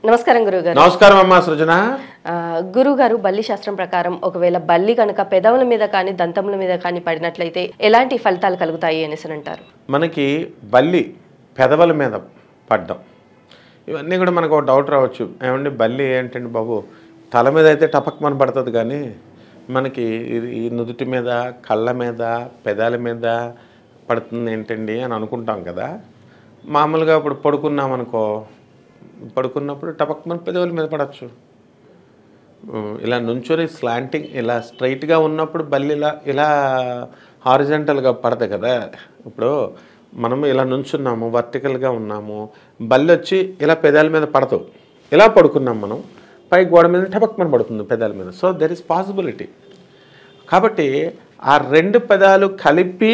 నమస్కారం గురుగారు. నమస్కారం అమ్మా సృజన. గురుగారు, బల్లి శాస్త్రం ప్రకారం ఒకవేళ బల్లి కనుక పెదవుల మీద కానీ దంతముల మీద కానీ పడినట్లయితే ఎలాంటి ఫలితాలు కలుగుతాయి అనేసి అంటారు? మనకి బల్లి పెదవుల మీద పడ్డం ఇవన్నీ కూడా మనకు ఒక డౌట్ రావచ్చు. ఏమండి బల్లి ఏంటండి బాబు, తల మీద అయితే టపక్మని పడుతుంది కానీ మనకి ఈ నుదుటి మీద, కళ్ళ మీద, పెదాల మీద పడుతుంది ఏంటండి అని అనుకుంటాం కదా. మామూలుగా ఇప్పుడు పడుకున్నప్పుడు టపక్మని పెదవుల మీద పడవచ్చు. ఇలా నుంచొని స్లాంటింగ్ ఇలా స్ట్రైట్గా ఉన్నప్పుడు బల్లి ఇలా హారిజంటల్గా పడదు కదా. ఇప్పుడు మనము ఇలా నుంచున్నాము, వర్టికల్గా ఉన్నాము, బల్లి వచ్చి ఇలా పెదాల మీద పడదు. ఇలా పడుకున్నాం మనం, పై గోడ మీద టపక్మని పడుతుంది పెదాల మీద. So there is possibility. కాబట్టి ఆ రెండు పెదాలు కలిపి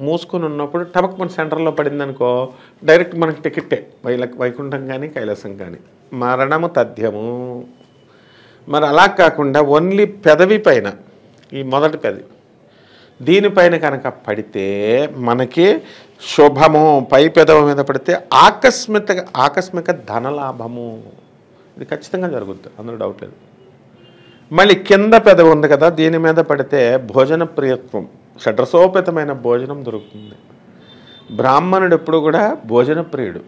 మూసుకొని ఉన్నప్పుడు టపక్మని సెంటర్లో పడిందనుకో, డైరెక్ట్ మనకి టికెట్టే, వైకుంఠం కానీ కైలాసం కానీ. మరణము తథ్యము. మరి అలా కాకుండా ఓన్లీ పెదవి పైన, ఈ మొదటి పెదవి దీనిపైన కనుక పడితే మనకి శుభము. పై పెదవి మీద పడితే ఆకస్మిక ధనలాభము. ఇది ఖచ్చితంగా జరుగుతుంది, అందులో డౌట్ లేదు. మళ్ళీ కింద పెదవి ఉంది కదా, దీని మీద పడితే భోజన ప్రియత్వం, షడ్రసోపేతమైన భోజనం దొరుకుతుంది. బ్రాహ్మణుడు ఎప్పుడు కూడా భోజన ప్రియుడు.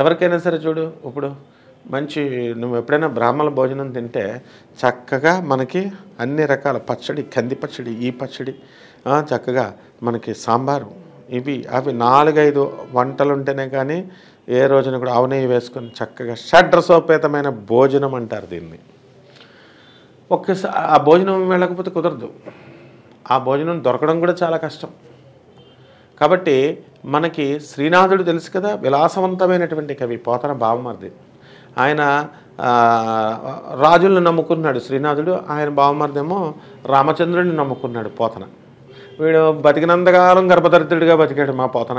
ఎవరికైనా సరే చూడు, ఇప్పుడు నువ్వు ఎప్పుడైనా బ్రాహ్మణ భోజనం తింటే చక్కగా మనకి అన్ని రకాల పచ్చడి, కంది పచ్చడి, ఈ పచ్చడి, చక్కగా మనకి సాంబారు, ఇవి అవి 4-5 వంటలు ఉంటేనే కానీ ఏ రోజున కూడా అవనెయ్యి వేసుకొని చక్కగా షడ్రసోపేతమైన భోజనం అంటారు దీన్ని. ఒక్కసారి ఆ భోజనం వెళ్ళకపోతే కుదరదు. ఆ భోజనం దొరకడం కూడా చాలా కష్టం. కాబట్టి మనకి శ్రీనాథుడు తెలుసు కదా, విలాసవంతమైనటువంటి కవి, పోతన బావమరిది. ఆయన రాజులను నమ్ముకున్నాడు శ్రీనాథుడు, ఆయన బావమరిదేమో రామచంద్రుడిని నమ్ముకున్నాడు పోతన. వీడు బతికినంతకాలం గర్భదరిద్రుడిగా బతికాడు మా పోతన.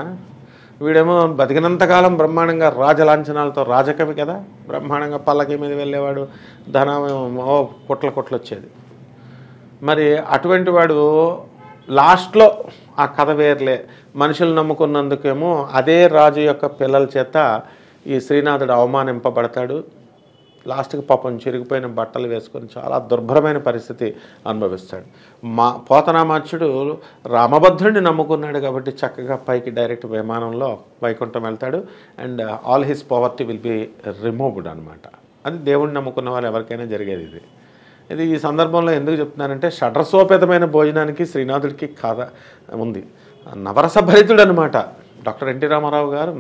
వీడేమో బతికినంతకాలం బ్రహ్మాండంగా రాజలాంఛనాలతో, రాజకవి కదా, బ్రహ్మాండంగా పల్లకి మీద వెళ్ళేవాడు, ధనం కొట్ల వచ్చేది. మరి అటువంటి వాడు లాస్ట్లో ఆ కథ వేర్లే, మనుషులు నమ్ముకున్నందుకేమో అదే రాజు యొక్క పిల్లల చేత ఈ శ్రీనాథుడు అవమానింపబడతాడు. లాస్ట్కి పాపం చిరిగిపోయిన బట్టలు వేసుకొని చాలా దుర్భరమైన పరిస్థితి అనుభవిస్తాడు. పోతనామాచ్యుడు రామభద్రుడిని నమ్ముకున్నాడు కాబట్టి చక్కగా పైకి డైరెక్ట్ విమానంలో వైకుంఠం వెళ్తాడు. And all his poverty will be removed అనమాట. అది దేవుడిని నమ్ముకున్న వాళ్ళు ఎవరికైనా జరిగేది ఇది. ఈ సందర్భంలో ఎందుకు చెప్తున్నానంటే, షడ్రసోపేతమైన భోజనానికి శ్రీనాథుడికి కథ ఉంది. నవరస భరితుడు అనమాట. డాక్టర్ ఎన్టీ రామారావు గారు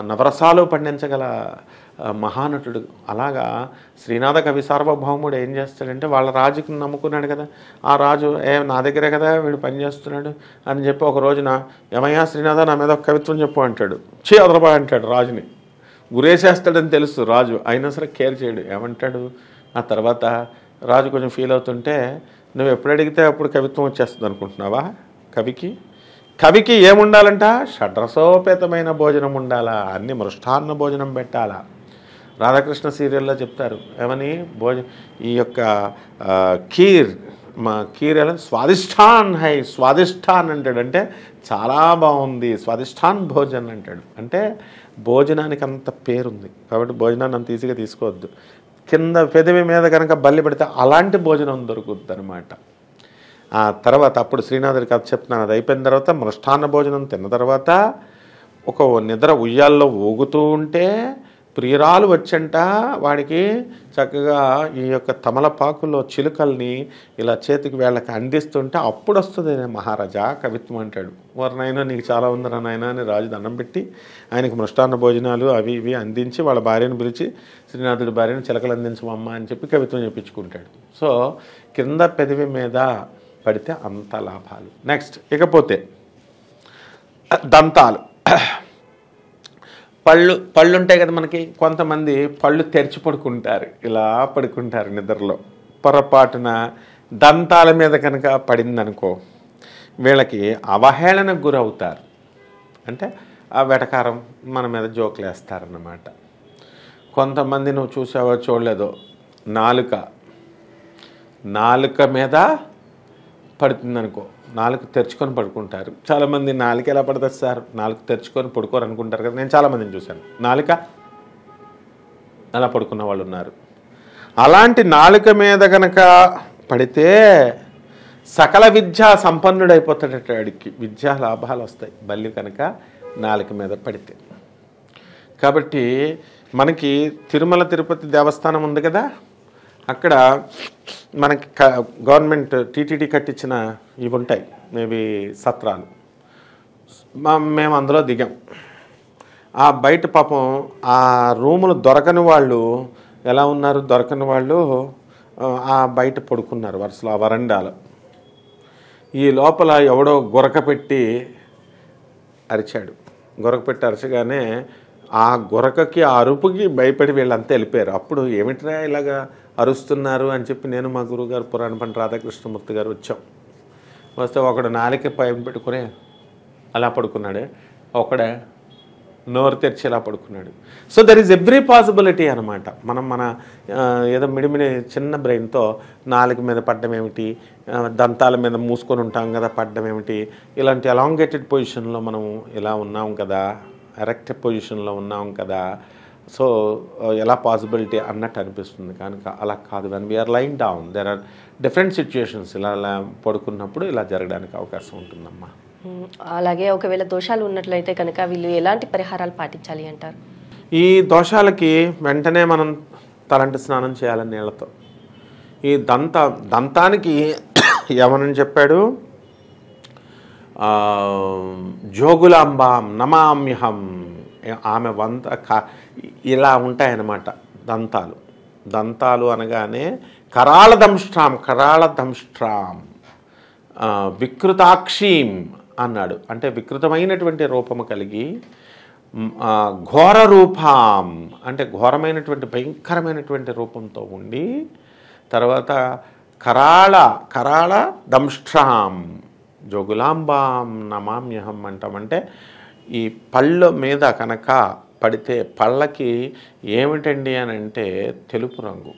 నవరసాలు పండించగల మహానటుడు. అలాగా శ్రీనాథ కవి సార్వభౌముడు ఏం చేస్తాడంటే, వాళ్ళ రాజుకి నమ్ముకున్నాడు కదా, ఆ రాజు నా దగ్గరే కదా వీడు పనిచేస్తున్నాడు అని చెప్పి ఒక రోజున, ఏమయ్యా శ్రీనాథ నా మీద ఒక కవిత్వం చెప్పు అంటాడు. అదరబా అంటాడు రాజుని. గురేసేస్తాడని తెలుసు రాజు, అయినా సరే కేర్ చేయడు. ఏమంటాడు ఆ తర్వాత రాజు కొంచెం ఫీల్ అవుతుంటే, నువ్వు ఎప్పుడు అడిగితే అప్పుడు కవిత్వం వచ్చేస్తుంది అనుకుంటున్నావా? కవికి ఏముండాలంట? షడ్రసోపేతమైన భోజనం ఉండాలా, అన్ని మృష్టాన్న భోజనం పెట్టాలా. రాధాకృష్ణ సీరియల్లో చెప్తారు ఏమని, ఈ యొక్క కీర్ ఎలా స్వాదిష్టాన్ అంటాడు. అంటే చాలా బాగుంది, స్వాదిష్టాన్ భోజన్ అంటాడు. అంటే భోజనానికి అంత పేరుంది కాబట్టి భోజనాన్ని అంత ఈజీగా తీసుకోవద్దు. కింద పెదవి మీద కనుక బల్లి పెడితే అలాంటి భోజనం దొరుకుద్ది అనమాట. ఆ తర్వాత అప్పుడు శ్రీనాథుడి కథ చెప్తున్నాను. అది అయిపోయిన తర్వాత మృష్టాన్న భోజనం తిన్న తర్వాత ఒక నిద్ర ఉయ్యాల్లో ఊగుతూ ఉంటే ప్రియురాలు వచ్చంట వాడికి చక్కగా ఈ యొక్క తమలపాకుల్లో చిలుకల్ని ఇలా చేతికి వేళ్ళకి అందిస్తుంటే అప్పుడు వస్తుంది మహారాజా కవిత్వం అంటాడు. వారు నాయన నీకు చాలా ఉందరా నాయన అని రాజు దండం పెట్టి ఆయనకు మృష్టాన్న భోజనాలు అవి ఇవి అందించి వాళ్ళ భార్యను పిలిచి, శ్రీనాథుడి భార్యను చిలకలు అందించమమ్మ అని చెప్పి కవిత్వం చెప్పించుకుంటాడు. సో కింద పెదవి మీద పడితే అంత లాభాలు. నెక్స్ట్ ఇకపోతే దంతాలు, పళ్ళు ఉంటాయి కదా మనకి. కొంతమంది పళ్ళు తెరిచి పడుకుంటారు, ఇలా పడుకుంటారు నిద్రలో. పొరపాటున దంతాల మీద కనుక పడిందనుకో, వీళ్ళకి అవహేళనకు గురవుతారు. అంటే ఆ వెటకారం మన మీద జోకులు వేస్తారన్నమాట. కొంతమంది నువ్వు చూసావో చూడలేదో, నాలుక మీద పడుతుందనుకో, నాలుగు తెరుచుకొని పడుకుంటారు. చాలామంది నాలుక ఎలా పడుతుంది సార్, నాలుగు తెరుచుకొని పడుకోరు అనుకుంటారు కదా. నేను చాలామందిని చూశాను. నాలుక అలా పడుకున్న వాళ్ళు ఉన్నారు. అలాంటి నాలుక మీద కనుక పడితే సకల విద్యా సంపన్నుడైపోతాడట. వాడికి విద్యా లాభాలు వస్తాయి బల్లి కనుక నాలుక మీద పడితే. కాబట్టి మనకి తిరుమల తిరుపతి దేవస్థానం ఉంది కదా, అక్కడ మనకి గవర్నమెంట్ టీటీడీ కట్టించిన ఇవి ఉంటాయి, మేబీ సత్రాలు. మేము అందులో దిగాం. ఆ బయట పాపం ఆ రూములు దొరకని వాళ్ళు ఎలా ఉన్నారు, దొరకని వాళ్ళు ఆ బయట పడుకున్నారు వరుసలో, ఆ వరండాలో. ఈ లోపల ఎవడో గురక పెట్టి అరిచాడు. గురక పెట్టి అరచగానే ఆ గురకకి ఆ అరుపుకి భయపడి వీళ్ళంతా వెళ్ళిపోయారు. అప్పుడు ఏమిట్రా ఇలాగా అరుస్తున్నారు అని చెప్పి నేను మా గురువుగారు పురాణ పండిత రాధాకృష్ణమూర్తి గారు వచ్చాం. వస్తే ఒకడు నాలిక పైన పెట్టుకుని అలా పడుకున్నాడు, ఒకడే నోరు తెరిచి ఇలా పడుకున్నాడు. So there is every possibility అనమాట. మన ఏదో మిడిమిడి చిన్న బ్రెయిన్తో నాలుక మీద పడ్డం ఏమిటి, దంతాల మీద మూసుకొని ఉంటాం కదా పడ్డం ఏమిటి, ఇలాంటి అలాంగేటెడ్ పొజిషన్లో మనం ఇలా ఉన్నాం కదా, ఎరెక్ట్ పొజిషన్లో ఉన్నాం కదా, సో ఎలా పాసిబిలిటీ అన్నట్టు అనిపిస్తుంది. కనుక అలా కాదు. When we're lying down there are different situations. ఇలా పడుకున్నప్పుడు ఇలా జరగడానికి అవకాశం ఉంటుందమ్మా. అలాగే ఒకవేళ దోషాలు ఉన్నట్లయితే కనుక వీళ్ళు ఎలాంటి పరిహారాలు పాటించాలి అంటారు? ఈ దోషాలకి వెంటనే మనం తలంటి స్నానం చేయాలి నీళ్ళతో. ఈ దంతానికి ఏమని చెప్పాడు, జోగులాంబాం నమామ్యహం, ఆమె ఇలా ఉంటాయన్నమాట దంతాలు. దంతాలు అనగానే కరాళ దంష్ట్రాం వికృతాక్షీం అన్నాడు. అంటే వికృతమైనటువంటి రూపము కలిగి, ఘోర రూపాం అంటే ఘోరమైనటువంటి భయంకరమైనటువంటి రూపంతో ఉండి, తర్వాత కరాళ దంష్ట్రాం జోగులాంబాం నమామ్యహం అంటామంటే ఈ పళ్ళ మీద కనుక పడితే, పళ్ళకి ఏమిటండి అని అంటే తెలుపు రంగు.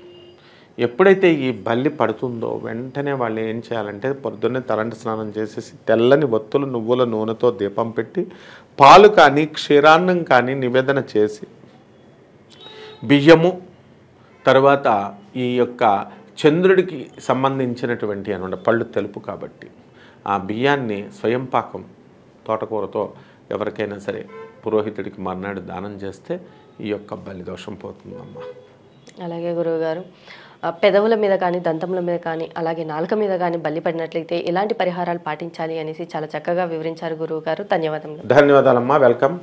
ఎప్పుడైతే ఈ బల్లి పడుతుందో వెంటనే వాళ్ళు ఏం చేయాలంటే పొద్దున్నే తలంటి స్నానం చేసేసి తెల్లని ఒత్తులు నువ్వుల నూనెతో దీపం పెట్టి పాలు కానీ క్షీరాన్నం కానీ నివేదన చేసి, బియ్యము, తర్వాత ఈ యొక్క చంద్రుడికి సంబంధించినటువంటి అనమాట, పళ్ళు తెలుపు కాబట్టి ఆ బియ్యాన్ని స్వయం పాకం తోటకూరతో ఎవరికైనా సరే పురోహితుడికి మర్నాడు దానం చేస్తే ఈ యొక్క బలి దోషం పోతుందమ్మా. అలాగే గురువుగారు, పెదవుల మీద కానీ దంతముల మీద కానీ అలాగే నాలుక మీద కానీ బల్లి పడినట్లయితే ఎలాంటి పరిహారాలు పాటించాలి అనేసి చాలా చక్కగా వివరించారు గురువుగారు. ధన్యవాదములు. ధన్యవాదాలమ్మా. వెల్కమ్.